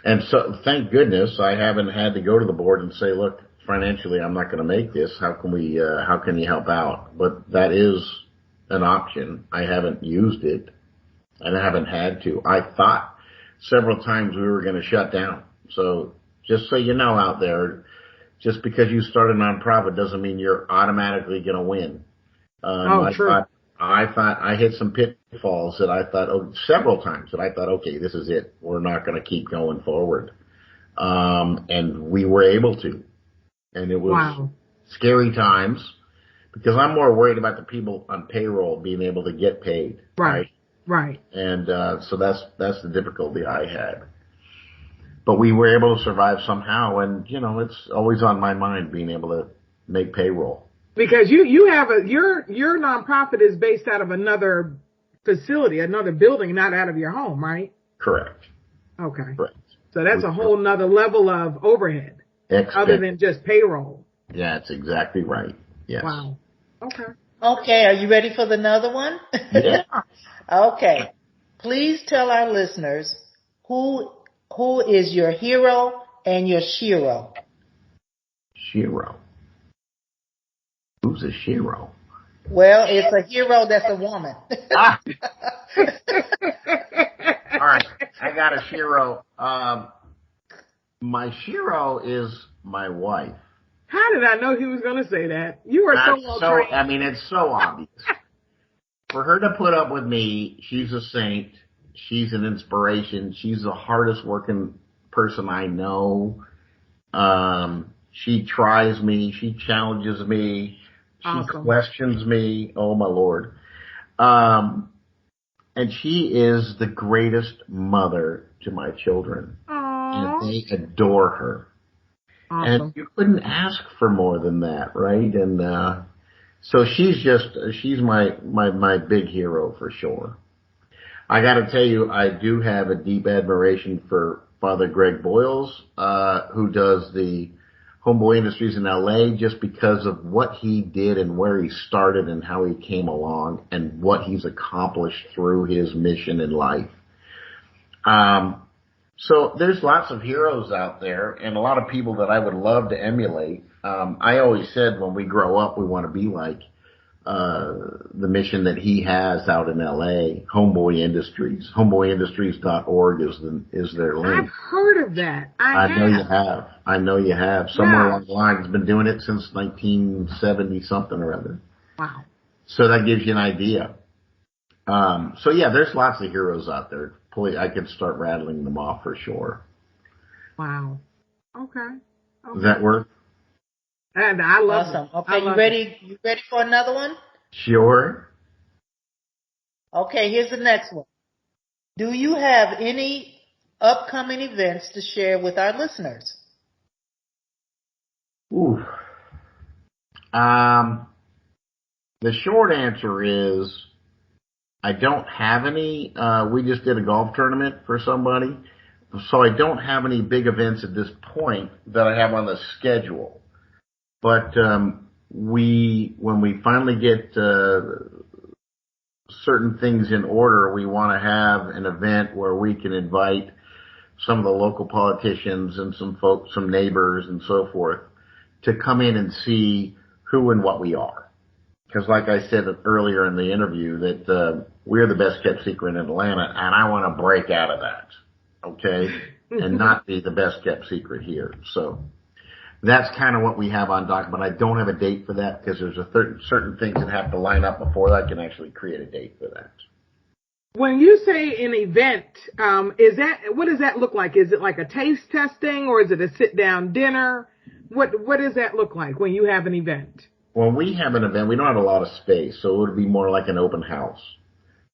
And so, thank goodness, I haven't had to go to the board and say, look, financially, I'm not going to make this. How can you help out? But that is an option. I haven't used it, and I haven't had to. I thought several times we were going to shut down. So just so you know out there, just because you start a nonprofit doesn't mean you're automatically going to win. True. I thought I hit some pitfalls that I thought several times that I thought, okay, this is it. We're not going to keep going forward. And we were able to. And it was scary times because I'm more worried about the people on payroll being able to get paid. Right. Right. And, so that's the difficulty I had. But we were able to survive somehow. And, it's always on my mind being able to make payroll. Because you have your nonprofit is based out of another facility, another building, not out of your home, right? Correct. Okay. Correct. So that's a whole nother level of overhead other than just payroll. Yeah, that's exactly right. Yes. Wow. Okay. Okay. Are you ready for another one? Yeah. Okay. Please tell our listeners who is your hero and your shiro. Shiro. Who's a shiro? Well, it's a hero that's a woman. All right. I got a shiro. My shiro is my wife. How did I know he was going to say that? You are so well trained. I mean, it's so obvious. For her to put up with me, she's a saint. She's an inspiration. She's the hardest working person I know. She tries me. She challenges me. She questions me. Oh, my Lord. And she is the greatest mother to my children. Aww. And they adore her. Awesome. And you couldn't ask for more than that, right? And so she's my big hero for sure. I got to tell you, I do have a deep admiration for Father Greg Boyles, who does the Homeboy Industries in LA, just because of what he did and where he started and how he came along and what he's accomplished through his mission in life. So there's lots of heroes out there and a lot of people that I would love to emulate. I always said when we grow up, we want to be like the mission that he has out in LA, Homeboy Industries. Homeboyindustries.org is their link. I've heard of that. I know you have. Somewhere along the line, he's been doing it since 1970 something or other. Wow. So that gives you an idea. So yeah, there's lots of heroes out there. I could start rattling them off for sure. Wow. Okay. Does that work? And I love Awesome. it. Okay, you ready? You ready for another one? Sure. Okay, here's the next one. Do you have any upcoming events to share with our listeners? Ooh. The short answer is I don't have any. We just did a golf tournament for somebody, so I don't have any big events at this point that I have on the schedule. But when we finally get certain things in order, we want to have an event where we can invite some of the local politicians and some folks, some neighbors and so forth, to come in and see who and what we are. Because like I said earlier in the interview, that we're the best kept secret in Atlanta, and I want to break out of that, okay, and not be the best kept secret here. So that's kind of what we have on dock, but I don't have a date for that because there's certain things that have to line up before I can actually create a date for that. When you say an event, what does that look like? Is it like a taste testing or is it a sit down dinner? What does that look like when you have an event? When we have an event, we don't have a lot of space, so it would be more like an open house.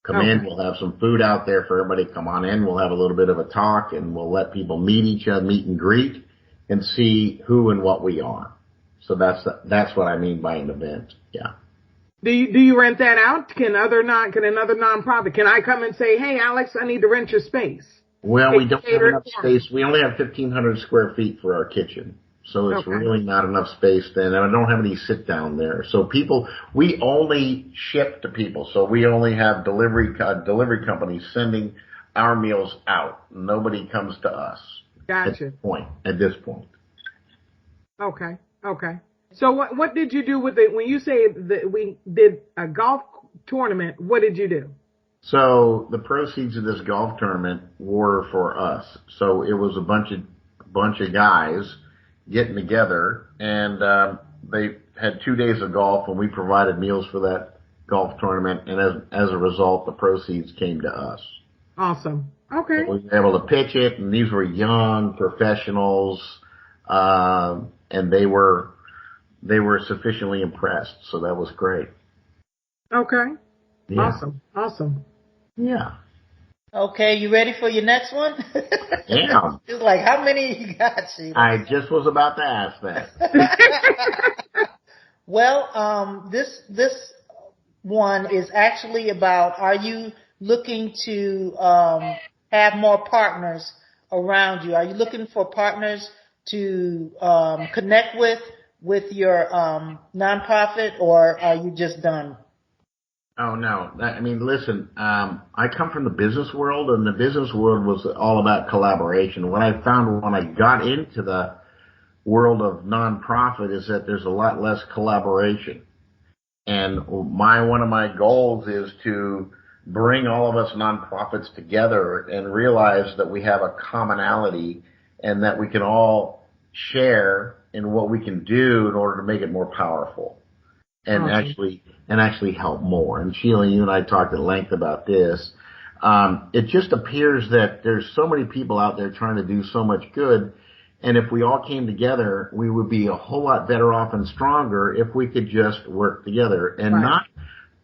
Come in, we'll have some food out there for everybody to come on in. We'll have a little bit of a talk, and we'll let people meet each other, meet and greet, and see who and what we are. So that's what I mean by an event. Yeah. Do you rent that out? Can another nonprofit? Can I come and say, hey, Alex, I need to rent your space? Well, we don't have enough space. We only have 1,500 square feet for our kitchen. So it's really not enough space then. And I don't have any sit down there. So we only ship to people. So we only have delivery companies sending our meals out. Nobody comes to us. Gotcha. At this point. Okay. So what did you do with it? When you say that we did a golf tournament, what did you do? So the proceeds of this golf tournament were for us. So it was a bunch of guys getting together, and they had 2 days of golf, and we provided meals for that golf tournament, and as a result, the proceeds came to us. Awesome. Okay. So we were able to pitch it, and these were young professionals, and they were sufficiently impressed, so that was great. Okay. Yeah. Awesome. Yeah. Okay, you ready for your next one? Yeah. It's like, how many you got, Sheila? I just was about to ask that. Well, this one is actually about, are you looking to have more partners around you? Are you looking for partners to connect with your nonprofit, or are you just done? Oh, no. Listen, I come from the business world, and the business world was all about collaboration. What I found when I got into the world of nonprofit is that there's a lot less collaboration. And one of my goals is to bring all of us nonprofits together and realize that we have a commonality and that we can all share in what we can do in order to make it more powerful. And actually help more. And Sheila, you and I talked at length about this. It just appears that there's so many people out there trying to do so much good. And if we all came together, we would be a whole lot better off and stronger if we could just work together and not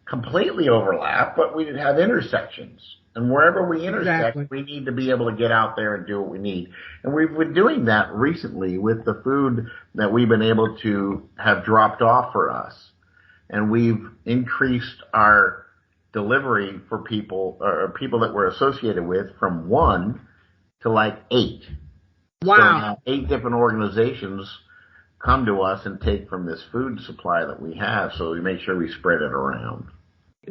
completely overlap, but we'd have intersections. And wherever we intersect, we need to be able to get out there and do what we need. And we've been doing that recently with the food that we've been able to have dropped off for us. And we've increased our delivery for people, or people that we're associated with, from 1 to like 8. Wow. So now 8 different organizations come to us and take from this food supply that we have, so we make sure we spread it around.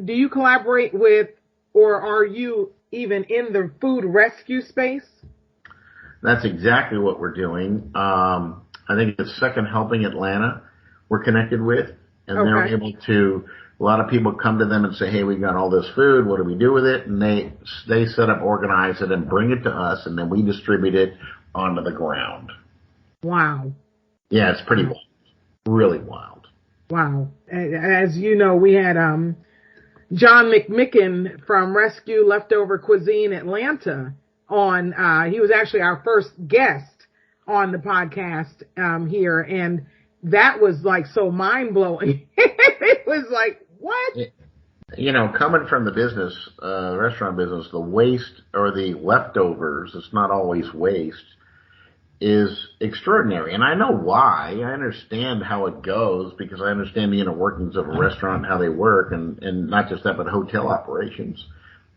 Do you collaborate with, or are you even in the food rescue space? That's exactly what we're doing. I think it's Second Helping Atlanta we're connected with. And they're able to, a lot of people come to them and say, hey, we got all this food, what do we do with it? And they set up, organize it, and bring it to us, and then we distribute it onto the ground. Wow. Yeah, it's pretty wild. Really wild. Wow. As you know, we had John McMicken from Rescue Leftover Cuisine Atlanta on. He was actually our first guest on the podcast here, and that was like so mind blowing. It was like, what? You know, coming from the business, restaurant business, the waste or the leftovers, it's not always waste, is extraordinary. And I know why. I understand how it goes because I understand the inner workings of a restaurant and how they work, and not just that, but hotel operations.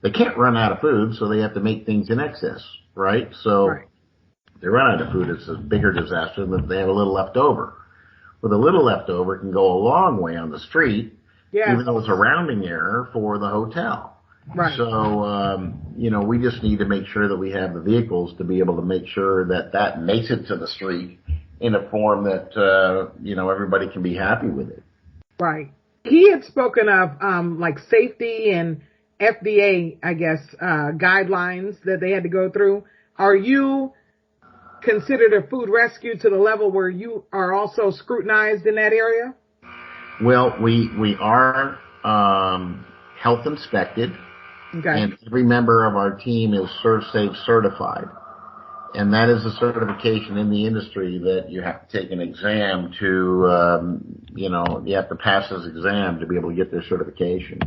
They can't run out of food, so they have to make things in excess, right? So Right. If they run out of food, it's a bigger disaster than if they have a little left over. With a little left over, it can go a long way on the street, Yes. even though it's a rounding error for the hotel. Right. So, we just need to make sure that we have the vehicles to be able to make sure that that makes it to the street in a form that, everybody can be happy with it. Right. He had spoken of like safety and FDA, I guess, guidelines that they had to go through. Are you considered a food rescue to the level where you are also scrutinized in that area? Well, we are health inspected, Okay. and every member of our team is ServSafe certified. And that is a certification in the industry that you have to take an exam to, you have to pass this exam to be able to get their certification.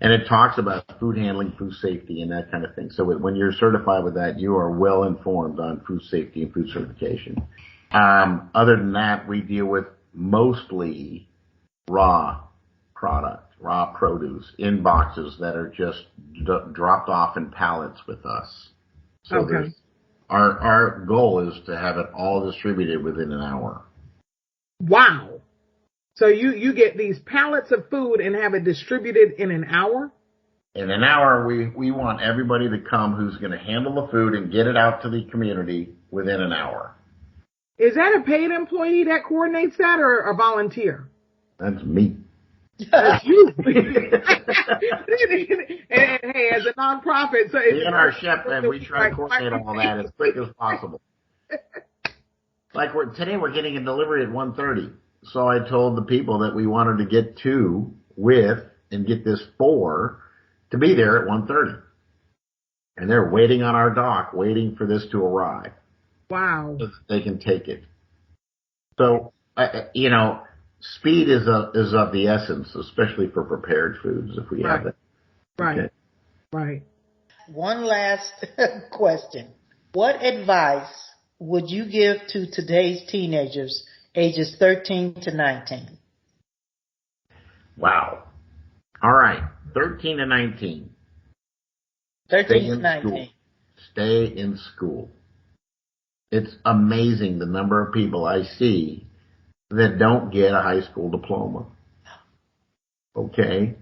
And it talks about food handling, food safety, and that kind of thing. So when you're certified with that, you are well informed on food safety and food certification. Other than that, we deal with mostly raw product, raw produce in boxes that are just dropped off in pallets with us. So Okay. Our goal is to have it all distributed within an hour. Wow. So you get these pallets of food and have it distributed in an hour? In an hour, we want everybody to come who's going to handle the food and get it out to the community within an hour. Is that a paid employee that coordinates that or a volunteer? That's me. That's you. And hey, as a nonprofit, so Me and our chef, and we try to coordinate all that as quick as possible. Like today we're getting a delivery at 1:30. So I told the people that we wanted to get and get this 4 to be there at 1:30. And they're waiting on our dock, waiting for this to arrive. Wow. So that they can take it. So, speed is of the essence, especially for prepared foods if we have it. Right. Okay. Right. One last question. What advice would you give to today's teenagers ages 13 to 19? Wow. All right. 13 to 19. 13 to 19. Stay in school. It's amazing the number of people I see that don't get a high school diploma. Okay?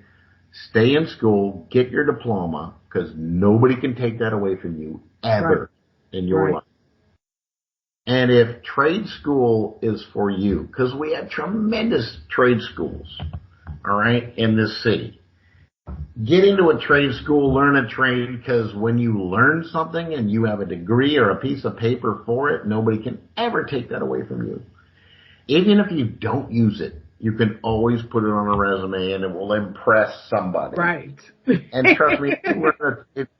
Stay in school, get your diploma, because nobody can take that away from you ever in your life. And if trade school is for you, because we have tremendous trade schools, all right, in this city. Get into a trade school, learn a trade, because when you learn something and you have a degree or a piece of paper for it, nobody can ever take that away from you. Even if you don't use it, you can always put it on a resume and it will impress somebody. Right. And trust me,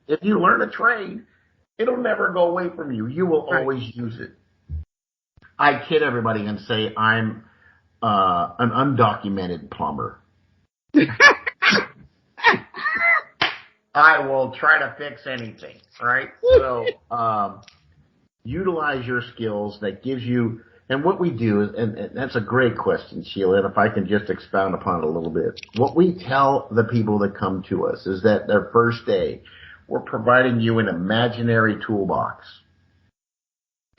if you learn a trade, it'll never go away from you. You will always use it. I kid everybody and say I'm an undocumented plumber. I will try to fix anything, right? So utilize your skills. That gives you, and what we do is, and that's a great question, Sheila, and if I can just expound upon it a little bit. What we tell the people that come to us is that their first day, we're providing you an imaginary toolbox.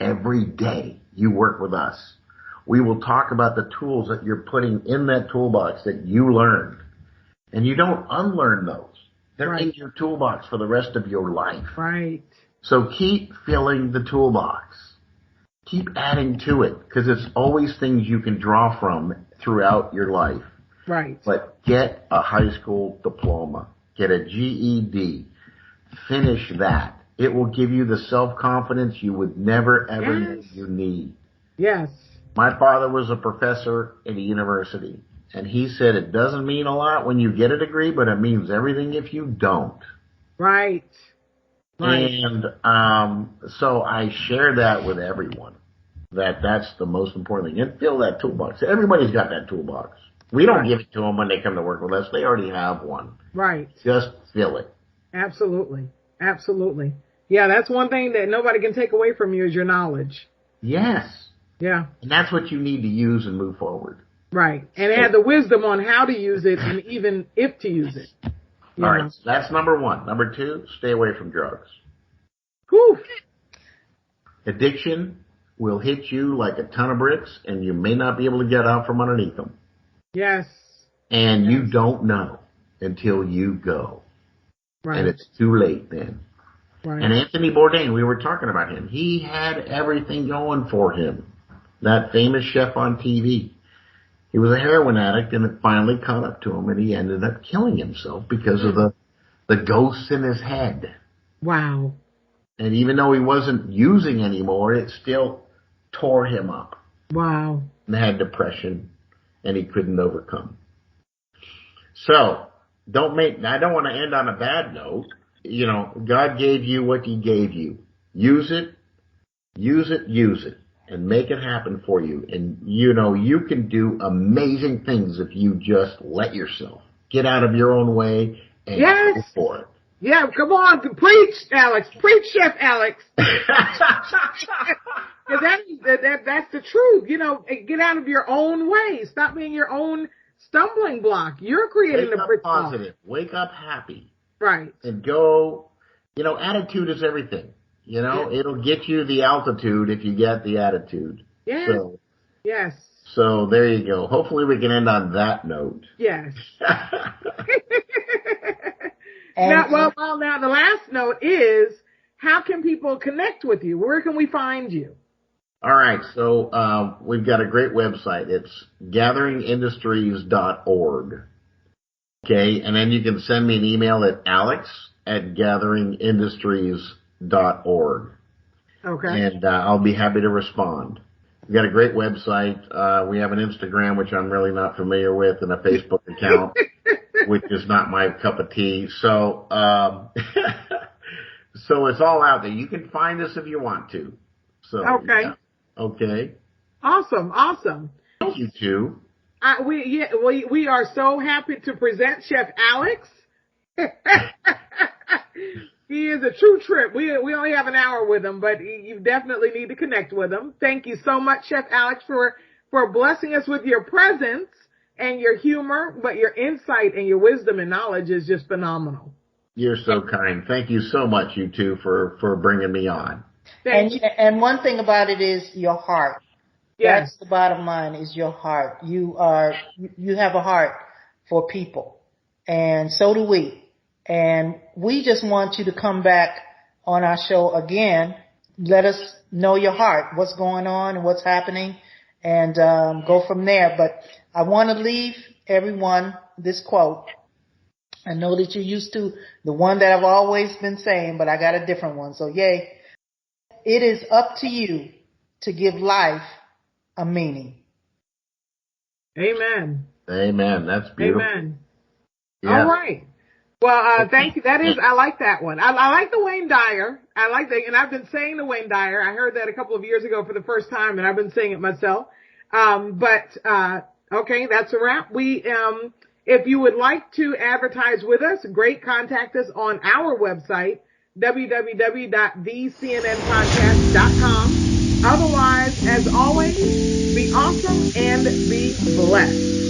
Every day you work with us, we will talk about the tools that you're putting in that toolbox that you learned. And you don't unlearn those. They're in your toolbox for the rest of your life. Right. So keep filling the toolbox. Keep adding to it, because it's always things you can draw from throughout your life. Right. But get a high school diploma. Get a GED. Finish that. It will give you the self-confidence you would never, ever know you need. Yes. My father was a professor at a university, and he said it doesn't mean a lot when you get a degree, but it means everything if you don't. Right. And so I share that with everyone. That's the most important thing. And fill that toolbox. Everybody's got that toolbox. We don't give it to them when they come to work with us. They already have one. Right. Just fill it. Absolutely. Absolutely. Yeah, that's one thing that nobody can take away from you is your knowledge. Yes. Yeah. And that's what you need to use and move forward. Right. And have the wisdom on how to use it and even if to use it. All right. So that's number one. Number two, stay away from drugs. Whew. Addiction will hit you like a ton of bricks, and you may not be able to get out from underneath them. Yes. And you don't know until you go. Right. And it's too late then. Right. And Anthony Bourdain, we were talking about him. He had everything going for him. That famous chef on TV. He was a heroin addict, and it finally caught up to him, and he ended up killing himself because of the ghosts in his head. Wow. And even though he wasn't using anymore, it still tore him up. Wow. And had depression, and he couldn't overcome. So, I don't want to end on a bad note. You know, God gave you what he gave you. Use it, and make it happen for you. And, you know, you can do amazing things if you just let yourself get out of your own way and go for it. Yeah, come on, preach, Alex. Preach, Chef Alex. That's the truth. You know, get out of your own way. Stop being your own stumbling block. You're creating the brick wall. Wake up positive. Wake up happy. Right. And go, you know, attitude is everything. You know, it'll get you the altitude if you get the attitude. Yes. So, yes. So there you go. Hopefully we can end on that note. Yes. Now the last note is, how can people connect with you? Where can we find you? All right. So we've got a great website. It's gatheringindustries.org. Okay. And then you can send me an email at alex@gatheringindustries.org. Okay. And I'll be happy to respond. We've got a great website. We have an Instagram, which I'm really not familiar with, and a Facebook account, which is not my cup of tea. So, so it's all out there. You can find us if you want to. So, okay. Yeah. Okay. Awesome. Awesome. Thank you too. We are so happy to present Chef Alex. He is a true trip. We only have an hour with him, but you definitely need to connect with him. Thank you so much, Chef Alex, for blessing us with your presence and your humor, but your insight and your wisdom and knowledge is just phenomenal. You're so kind. Thank you so much, you two, for bringing me on. And one thing about it is your heart. Yes. That's the bottom line, is your heart. You have a heart for people, and so do we. And we just want you to come back on our show again. Let us know your heart, what's going on and what's happening, and go from there. But I want to leave everyone this quote. I know that you're used to the one that I've always been saying, but I got a different one. So yay. It is up to you to give life a meaning. Amen. Amen. That's beautiful. Amen. Yeah. All right. Well, thank you. I like that one. I like the Wayne Dyer. I like that. And I've been saying the Wayne Dyer. I heard that a couple of years ago for the first time, and I've been saying it myself. Okay, that's a wrap. If you would like to advertise with us, great. Contact us on our website, www.thecnnpodcast.com. Otherwise, as always, be awesome and be blessed.